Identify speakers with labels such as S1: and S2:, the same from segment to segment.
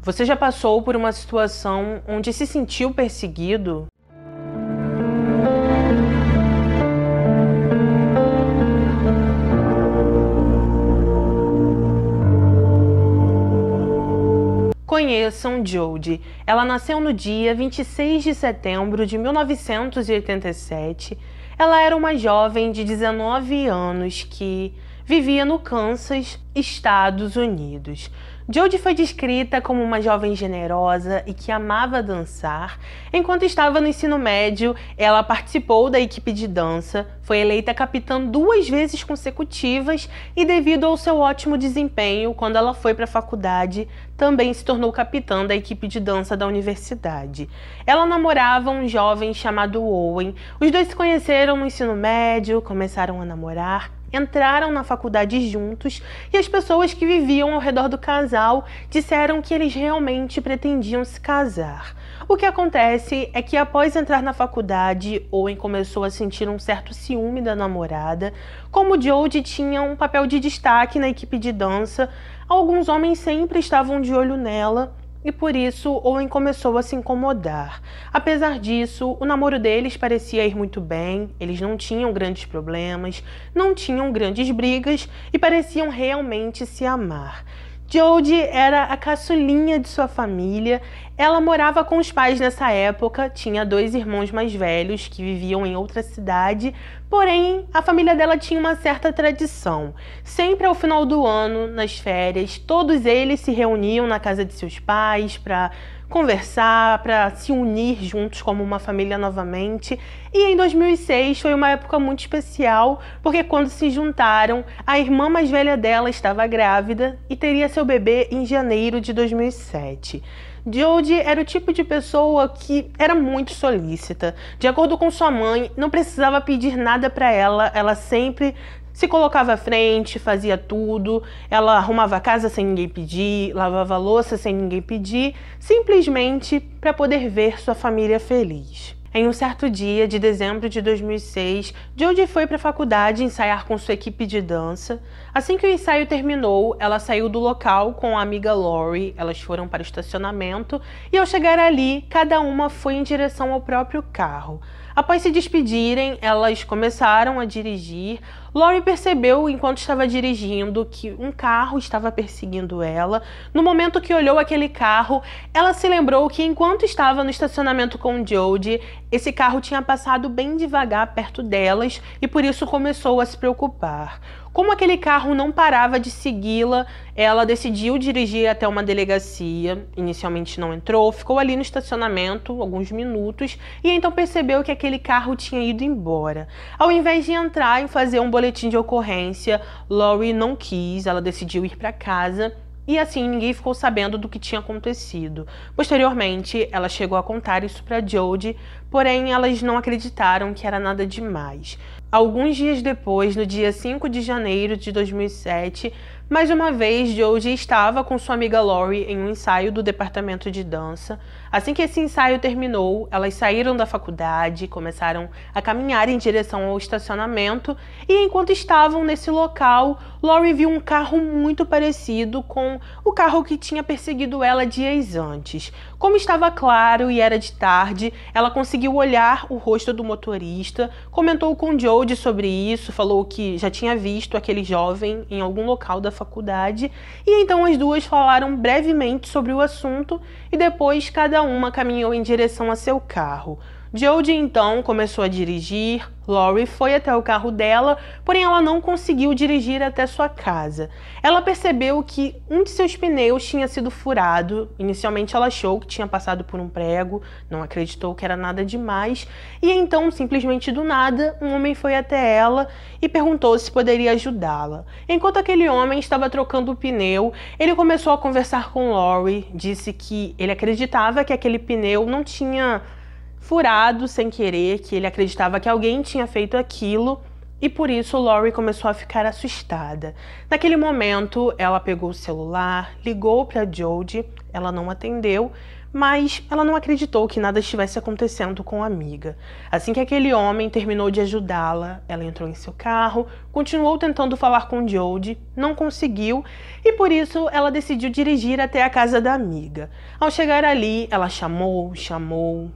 S1: Você já passou por uma situação onde se sentiu perseguido? Conheçam Jodie. Ela nasceu no dia 26 de setembro de 1987. Ela era uma jovem de 19 anos que vivia no Kansas, Estados Unidos. Jodie foi descrita como uma jovem generosa e que amava dançar. Enquanto estava no ensino médio, ela participou da equipe de dança, foi eleita capitã 2 vezes consecutivas e, devido ao seu ótimo desempenho, quando ela foi para a faculdade, também se tornou capitã da equipe de dança da universidade. Ela namorava um jovem chamado Owen. Os dois se conheceram no ensino médio, começaram a namorar, entraram na faculdade juntos e as pessoas que viviam ao redor do casal disseram que eles realmente pretendiam se casar. O que acontece é que após entrar na faculdade, Owen começou a sentir um certo ciúme da namorada. Como Jodie tinha um papel de destaque na equipe de dança, alguns homens sempre estavam de olho nela. E por isso, Owen começou a se incomodar. Apesar disso, o namoro deles parecia ir muito bem, eles não tinham grandes problemas, não tinham grandes brigas e pareciam realmente se amar. Jodie era a caçulinha de sua família. Ela morava com os pais nessa época, tinha 2 irmãos mais velhos que viviam em outra cidade, porém a família dela tinha uma certa tradição. Sempre ao final do ano, nas férias, todos eles se reuniam na casa de seus pais para conversar, para se unir juntos como uma família novamente. E em 2006 foi uma época muito especial, porque quando se juntaram, a irmã mais velha dela estava grávida e teria seu bebê em janeiro de 2007. Jodie era o tipo de pessoa que era muito solícita. De acordo com sua mãe, não precisava pedir nada para ela, ela sempre se colocava à frente, fazia tudo. Ela arrumava a casa sem ninguém pedir, lavava a louça sem ninguém pedir, simplesmente para poder ver sua família feliz. Em um certo dia de dezembro de 2006, Jodie foi para a faculdade ensaiar com sua equipe de dança. Assim que o ensaio terminou, ela saiu do local com a amiga Lori. Elas foram para o estacionamento e, ao chegar ali, cada uma foi em direção ao próprio carro. Após se despedirem, elas começaram a dirigir. Lori percebeu, enquanto estava dirigindo, que um carro estava perseguindo ela. No momento que olhou aquele carro, ela se lembrou que, enquanto estava no estacionamento com Jodie, esse carro tinha passado bem devagar perto delas e por isso começou a se preocupar. Como aquele carro não parava de segui-la, ela decidiu dirigir até uma delegacia. Inicialmente não entrou, ficou ali no estacionamento alguns minutos e então percebeu que aquele carro tinha ido embora. Ao invés de entrar e fazer um boletim de ocorrência, Lori não quis, ela decidiu ir para casa. E assim ninguém ficou sabendo do que tinha acontecido. Posteriormente, ela chegou a contar isso para Jodie, porém elas não acreditaram que era nada demais. Alguns dias depois, no dia 5 de janeiro de 2007, mais uma vez Jodie estava com sua amiga Lori em um ensaio do departamento de dança. Assim que esse ensaio terminou, elas saíram da faculdade, começaram a caminhar em direção ao estacionamento e enquanto estavam nesse local, Lori viu um carro muito parecido com o carro que tinha perseguido ela dias antes. Como estava claro e era de tarde, ela conseguiu olhar o rosto do motorista, comentou com Jodie sobre isso, falou que já tinha visto aquele jovem em algum local da faculdade e então as duas falaram brevemente sobre o assunto e depois cada uma caminhou em direção a seu carro. Jodie então começou a dirigir, Lori foi até o carro dela, porém ela não conseguiu dirigir até sua casa. Ela percebeu que um de seus pneus tinha sido furado. Inicialmente ela achou que tinha passado por um prego, não acreditou que era nada demais, e então, simplesmente do nada, um homem foi até ela e perguntou se poderia ajudá-la. Enquanto aquele homem estava trocando o pneu, ele começou a conversar com Lori, disse que ele acreditava que aquele pneu não tinha furado sem querer, que ele acreditava que alguém tinha feito aquilo e por isso Lori começou a ficar assustada. Naquele momento, ela pegou o celular, ligou para Jodie. ela não atendeu, mas ela não acreditou que nada estivesse acontecendo com a amiga. Assim que aquele homem terminou de ajudá-la, ela entrou em seu carro, continuou tentando falar com Jodie, não conseguiu e por isso ela decidiu dirigir até a casa da amiga. Ao chegar ali, ela chamou,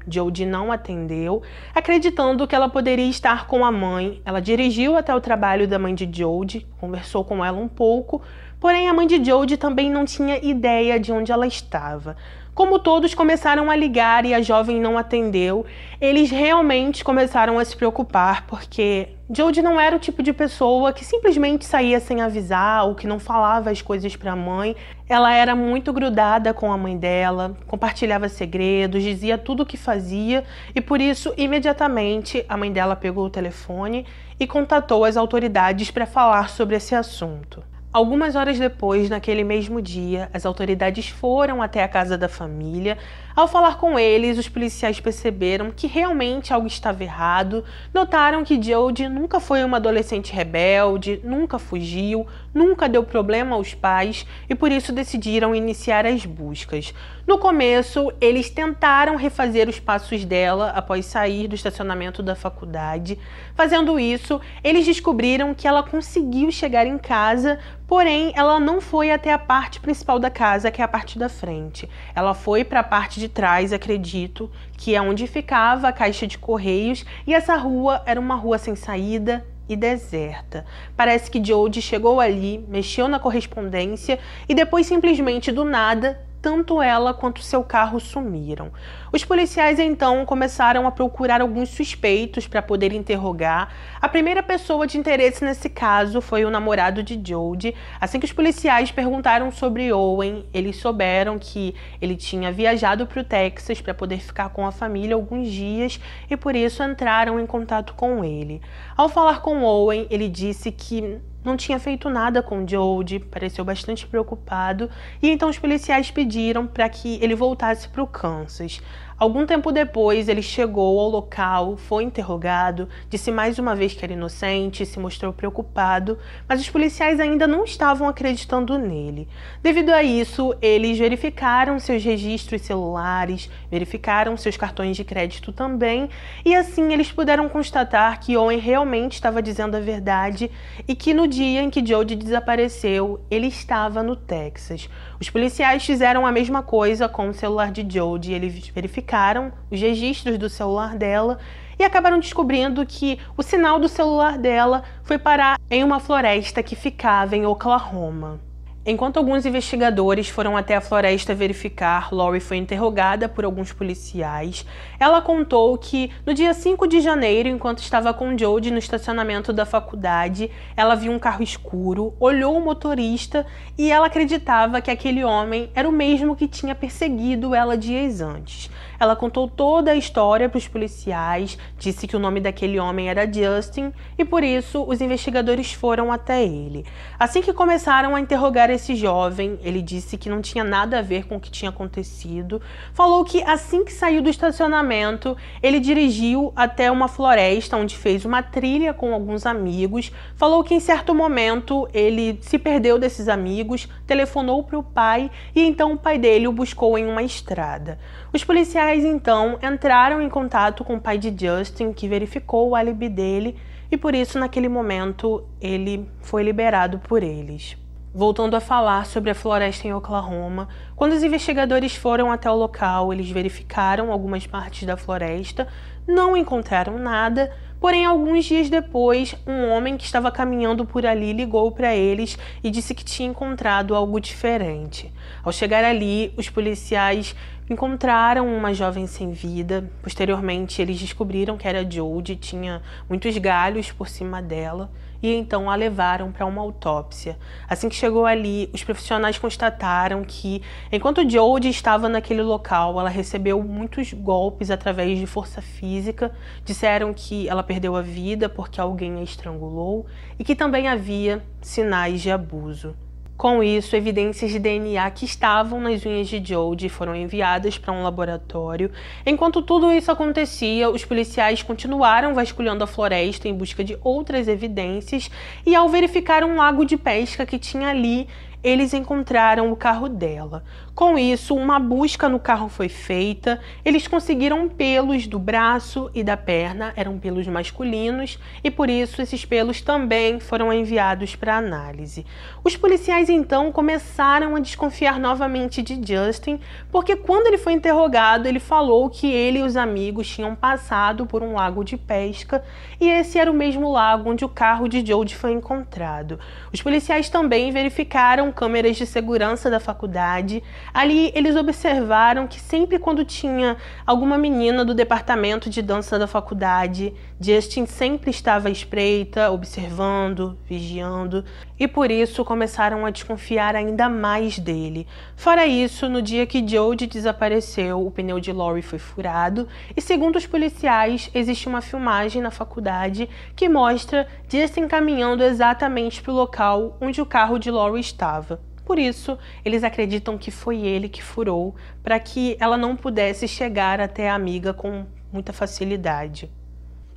S1: Jodie não atendeu, acreditando que ela poderia estar com a mãe. Ela dirigiu até o trabalho da mãe de Jodie, conversou com ela um pouco, porém a mãe de Jodie também não tinha ideia de onde ela estava. Como todos começaram a ligar e a jovem não atendeu, eles realmente começaram a se preocupar, porque Jodie não era o tipo de pessoa que simplesmente saía sem avisar ou que não falava as coisas para a mãe. Ela era muito grudada com a mãe dela, compartilhava segredos, dizia tudo o que fazia e por isso, imediatamente, a mãe dela pegou o telefone e contatou as autoridades para falar sobre esse assunto. Algumas horas depois, naquele mesmo dia, as autoridades foram até a casa da família. Ao falar com eles, os policiais perceberam que realmente algo estava errado, notaram que Jodie nunca foi uma adolescente rebelde, nunca fugiu, nunca deu problema aos pais e por isso decidiram iniciar as buscas. No começo, eles tentaram refazer os passos dela após sair do estacionamento da faculdade. Fazendo isso, eles descobriram que ela conseguiu chegar em casa, porém ela não foi até a parte principal da casa, que é a parte da frente. Ela foi para a parte de trás, acredito, que é onde ficava a caixa de correios, e essa rua era uma rua sem saída e deserta. Parece que Jodie chegou ali, mexeu na correspondência e depois simplesmente do nada, tanto ela quanto seu carro sumiram. Os policiais então começaram a procurar alguns suspeitos para poder interrogar. A primeira pessoa de interesse nesse caso foi o namorado de Jodie. Assim que os policiais perguntaram sobre Owen, eles souberam que ele tinha viajado para o Texas para poder ficar com a família alguns dias e por isso entraram em contato com ele. Ao falar com Owen, ele disse que não tinha feito nada com Jodie, pareceu bastante preocupado, e então os policiais pediram para que ele voltasse para o Kansas. Algum tempo depois, ele chegou ao local, foi interrogado, disse mais uma vez que era inocente, se mostrou preocupado, mas os policiais ainda não estavam acreditando nele. Devido a isso, eles verificaram seus registros celulares, verificaram seus cartões de crédito também, e assim eles puderam constatar que Owen realmente estava dizendo a verdade e que no dia em que Jodie desapareceu, ele estava no Texas. Os policiais fizeram a mesma coisa com o celular de Jodie, eles verificaram os registros do celular dela e acabaram descobrindo que o sinal do celular dela foi parar em uma floresta que ficava em Oklahoma. Enquanto alguns investigadores foram até a floresta verificar, Lori foi interrogada por alguns policiais. Ela contou que no dia 5 de janeiro, enquanto estava com Jodie no estacionamento da faculdade, ela viu um carro escuro, olhou o motorista e ela acreditava que aquele homem era o mesmo que tinha perseguido ela dias antes. Ela contou toda a história para os policiais, disse que o nome daquele homem era Justin e por isso os investigadores foram até ele. Assim que começaram a interrogar esse jovem, ele disse que não tinha nada a ver com o que tinha acontecido, falou que assim que saiu do estacionamento, ele dirigiu até uma floresta onde fez uma trilha com alguns amigos, falou que em certo momento ele se perdeu desses amigos, telefonou para o pai e então o pai dele o buscou em uma estrada. Os policiais então entraram em contato com o pai de Justin, que verificou o álibi dele e por isso naquele momento ele foi liberado por eles. Voltando a falar sobre a floresta em Oklahoma, quando os investigadores foram até o local, eles verificaram algumas partes da floresta, não encontraram nada, porém alguns dias depois, um homem que estava caminhando por ali ligou para eles e disse que tinha encontrado algo diferente. Ao chegar ali, os policiais encontraram uma jovem sem vida. Posteriormente, eles descobriram que era Jodie, tinha muitos galhos por cima dela e então a levaram para uma autópsia. Assim que chegou ali, os profissionais constataram que, enquanto Jodie estava naquele local, ela recebeu muitos golpes através de força física. Disseram que ela perdeu a vida porque alguém a estrangulou e que também havia sinais de abuso. Com isso, evidências de DNA que estavam nas unhas de Jodie foram enviadas para um laboratório. Enquanto tudo isso acontecia, os policiais continuaram vasculhando a floresta em busca de outras evidências e ao verificar um lago de pesca que tinha ali, eles encontraram o carro dela. Com isso, uma busca no carro foi feita, eles conseguiram pelos do braço e da perna, eram pelos masculinos, e por isso esses pelos também foram enviados para análise. Os policiais então começaram a desconfiar novamente de Justin, porque quando ele foi interrogado, ele falou que ele e os amigos tinham passado por um lago de pesca, e esse era o mesmo lago onde o carro de Jodie foi encontrado. Os policiais também verificaram câmeras de segurança da faculdade. Ali eles observaram que sempre quando tinha alguma menina do departamento de dança da faculdade, Justin sempre estava à espreita, observando, vigiando, e por isso começaram a desconfiar ainda mais dele. Fora isso, no dia que Jodie desapareceu, o pneu de Lori foi furado, e segundo os policiais, existe uma filmagem na faculdade que mostra Justin caminhando exatamente para o local onde o carro de Lori estava. Por isso, eles acreditam que foi ele que furou, para que ela não pudesse chegar até a amiga com muita facilidade.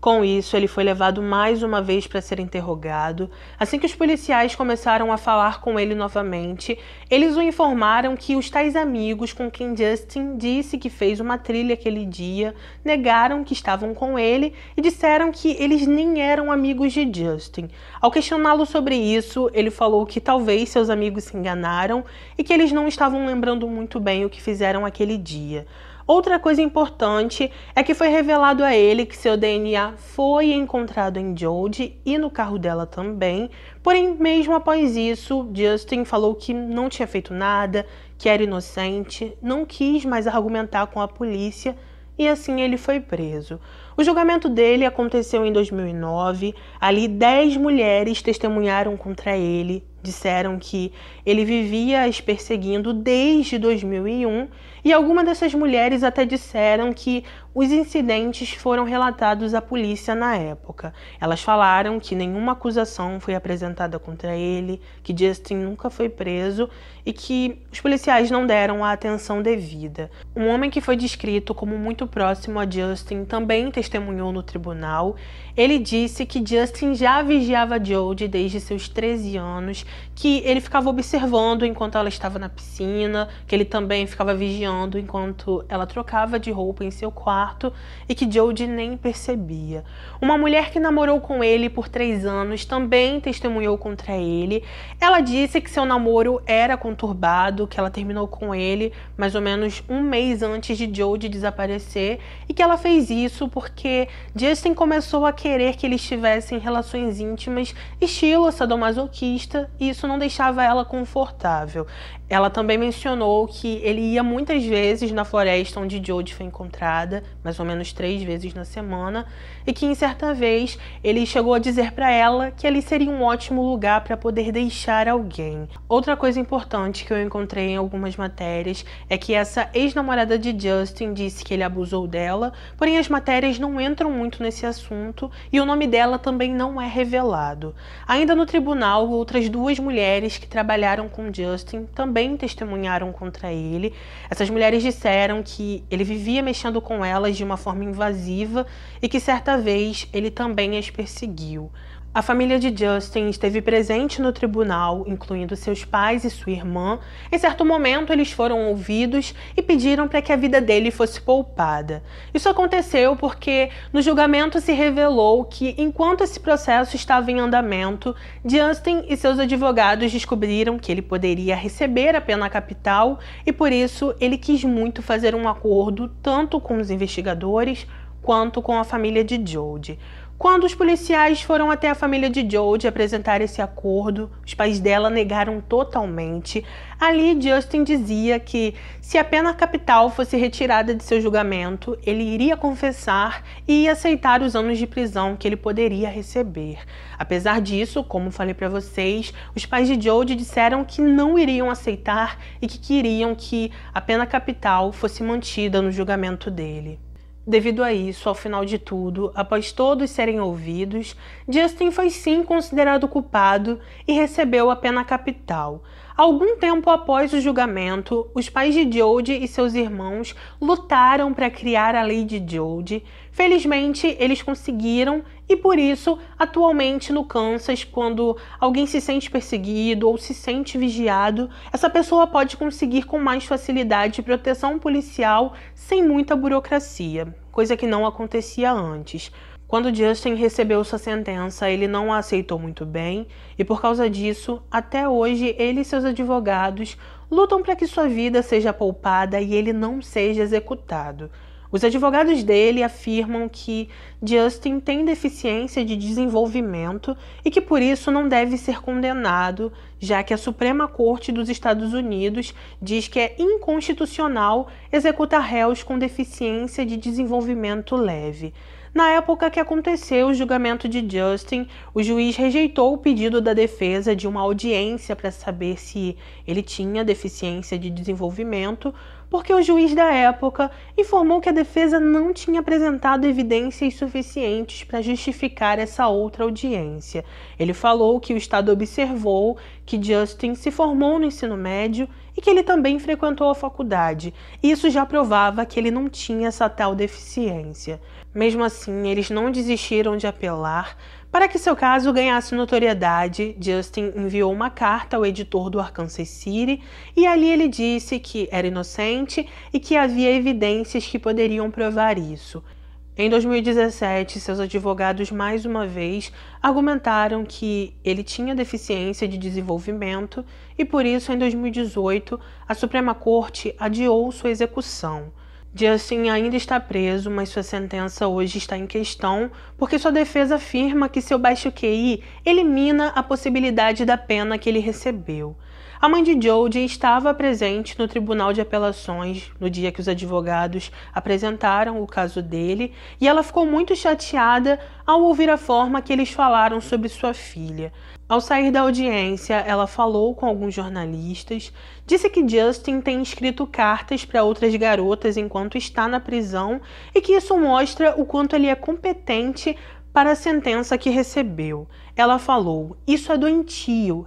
S1: Com isso, ele foi levado mais uma vez para ser interrogado. Assim que os policiais começaram a falar com ele novamente, eles o informaram que os tais amigos com quem Justin disse que fez uma trilha aquele dia negaram que estavam com ele e disseram que eles nem eram amigos de Justin. Ao questioná-lo sobre isso, ele falou que talvez seus amigos se enganaram e que eles não estavam lembrando muito bem o que fizeram aquele dia. Outra coisa importante é que foi revelado a ele que seu DNA foi encontrado em Jodie e no carro dela também, porém mesmo após isso, Justin falou que não tinha feito nada, que era inocente, não quis mais argumentar com a polícia e assim ele foi preso. O julgamento dele aconteceu em 2009, ali 10 mulheres testemunharam contra ele, disseram que ele vivia as perseguindo desde 2001 e algumas dessas mulheres até disseram que os incidentes foram relatados à polícia na época. Elas falaram que nenhuma acusação foi apresentada contra ele, que Justin nunca foi preso e que os policiais não deram a atenção devida. Um homem que foi descrito como muito próximo a Justin também testemunhou no tribunal. Ele disse que Justin já vigiava Jodie desde seus 13 anos, que ele ficava observando enquanto ela estava na piscina, que ele também ficava vigiando enquanto ela trocava de roupa em seu quarto e que Jodie nem percebia. Uma mulher que namorou com ele por 3 anos também testemunhou contra ele. Ela disse que seu namoro era conturbado, que ela terminou com ele mais ou menos um mês antes de Jodie desaparecer e que ela fez isso porque Justin começou a querer que eles tivessem relações íntimas estilo sadomasoquista e isso não deixava ela confortável. Ela também mencionou que ele ia muitas vezes na floresta onde Jodie foi encontrada, mais ou menos 3 vezes na semana, e que em certa vez ele chegou a dizer para ela que ali seria um ótimo lugar para poder deixar alguém. Outra coisa importante que eu encontrei em algumas matérias é que essa ex-namorada de Justin disse que ele abusou dela, porém as matérias não entram muito nesse assunto e o nome dela também não é revelado. Ainda no tribunal, outras 2 mulheres que trabalharam com Justin também testemunharam contra ele. Essas mulheres disseram que ele vivia mexendo com elas de uma forma invasiva e que certa vez ele também as perseguiu. A família de Justin esteve presente no tribunal, incluindo seus pais e sua irmã. Em certo momento, eles foram ouvidos e pediram para que a vida dele fosse poupada. Isso aconteceu porque no julgamento se revelou que, enquanto esse processo estava em andamento, Justin e seus advogados descobriram que ele poderia receber a pena capital e, por isso, ele quis muito fazer um acordo tanto com os investigadores quanto com a família de Jodie. Quando os policiais foram até a família de Jodie apresentar esse acordo, os pais dela negaram totalmente. Ali, Justin dizia que se a pena capital fosse retirada de seu julgamento, ele iria confessar e ia aceitar os anos de prisão que ele poderia receber. Apesar disso, como falei para vocês, os pais de Jodie disseram que não iriam aceitar e que queriam que a pena capital fosse mantida no julgamento dele. Devido a isso, ao final de tudo, após todos serem ouvidos, Justin foi sim considerado culpado e recebeu a pena capital. Algum tempo após o julgamento, os pais de Jodie e seus irmãos lutaram para criar a lei de Jodie. Felizmente, eles conseguiram e por isso, atualmente no Kansas, quando alguém se sente perseguido ou se sente vigiado, essa pessoa pode conseguir com mais facilidade proteção policial sem muita burocracia, coisa que não acontecia antes. Quando Justin recebeu sua sentença, ele não a aceitou muito bem e por causa disso, até hoje, ele e seus advogados lutam para que sua vida seja poupada e ele não seja executado. Os advogados dele afirmam que Justin tem deficiência de desenvolvimento e que por isso não deve ser condenado, já que a Suprema Corte dos Estados Unidos diz que é inconstitucional executar réus com deficiência de desenvolvimento leve. Na época que aconteceu o julgamento de Justin, o juiz rejeitou o pedido da defesa de uma audiência para saber se ele tinha deficiência de desenvolvimento, porque o juiz da época informou que a defesa não tinha apresentado evidências suficientes para justificar essa outra audiência. Ele falou que o Estado observou que Justin se formou no ensino médio e que ele também frequentou a faculdade. Isso já provava que ele não tinha essa tal deficiência. Mesmo assim, eles não desistiram de apelar. Para que seu caso ganhasse notoriedade, Justin enviou uma carta ao editor do Arkansas City e ali ele disse que era inocente e que havia evidências que poderiam provar isso. Em 2017, seus advogados mais uma vez argumentaram que ele tinha deficiência de desenvolvimento e por isso, em 2018, a Suprema Corte adiou sua execução. Justin ainda está preso, mas sua sentença hoje está em questão porque sua defesa afirma que seu baixo QI elimina a possibilidade da pena que ele recebeu. A mãe de Jodie estava presente no Tribunal de Apelações no dia que os advogados apresentaram o caso dele e ela ficou muito chateada ao ouvir a forma que eles falaram sobre sua filha. Ao sair da audiência, ela falou com alguns jornalistas, disse que Justin tem escrito cartas para outras garotas enquanto está na prisão e que isso mostra o quanto ele é competente para a sentença que recebeu. Ela falou, isso é doentio.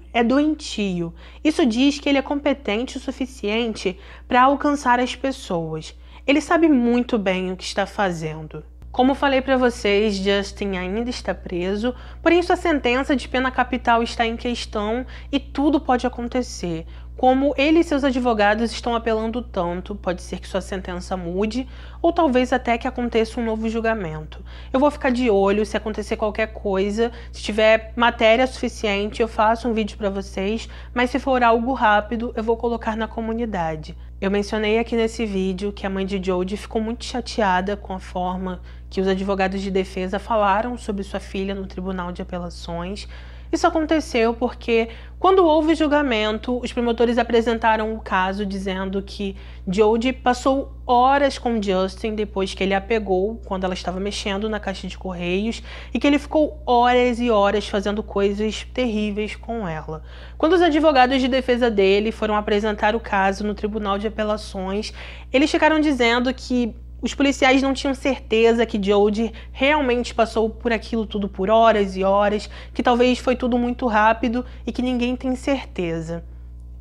S1: Isso diz que ele é competente o suficiente para alcançar as pessoas. Ele sabe muito bem o que está fazendo. Como falei para vocês, Justin ainda está preso, porém sua sentença de pena capital está em questão e tudo pode acontecer. Como ele e seus advogados estão apelando tanto, pode ser que sua sentença mude ou talvez até que aconteça um novo julgamento. Eu vou ficar de olho se acontecer qualquer coisa, se tiver matéria suficiente eu faço um vídeo para vocês, mas se for algo rápido eu vou colocar na comunidade. Eu mencionei aqui nesse vídeo que a mãe de Jodie ficou muito chateada com a forma que os advogados de defesa falaram sobre sua filha no Tribunal de Apelações. Isso aconteceu porque, quando houve julgamento, os promotores apresentaram o caso dizendo que Jodie passou horas com Justin depois que ele a pegou quando ela estava mexendo na caixa de correios e que ele ficou horas e horas fazendo coisas terríveis com ela. Quando os advogados de defesa dele foram apresentar o caso no Tribunal de Apelações, eles ficaram dizendo que os policiais não tinham certeza que Jodie realmente passou por aquilo tudo por horas e horas, que talvez foi tudo muito rápido e que ninguém tem certeza.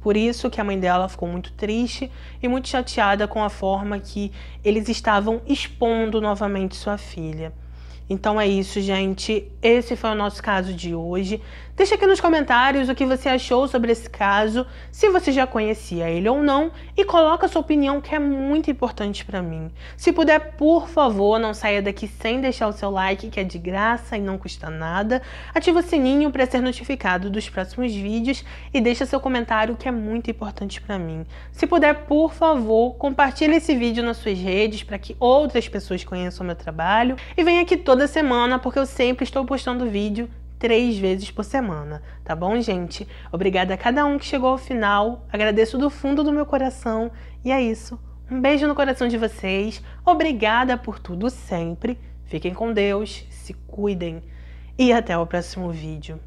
S1: Por isso que a mãe dela ficou muito triste e muito chateada com a forma que eles estavam expondo novamente sua filha. Então é isso, gente. Esse foi o nosso caso de hoje. Deixa aqui nos comentários o que você achou sobre esse caso, se você já conhecia ele ou não, e coloca a sua opinião, que é muito importante para mim. Se puder, por favor, não saia daqui sem deixar o seu like, que é de graça e não custa nada. Ativa o sininho para ser notificado dos próximos vídeos e deixa seu comentário, que é muito importante para mim. Se puder, por favor, compartilhe esse vídeo nas suas redes para que outras pessoas conheçam o meu trabalho e venha aqui toda semana, porque eu sempre estou postando vídeo 3 vezes por semana, tá bom, gente? Obrigada a cada um que chegou ao final, agradeço do fundo do meu coração e é isso. Um beijo no coração de vocês, obrigada por tudo sempre, fiquem com Deus, se cuidem e até o próximo vídeo.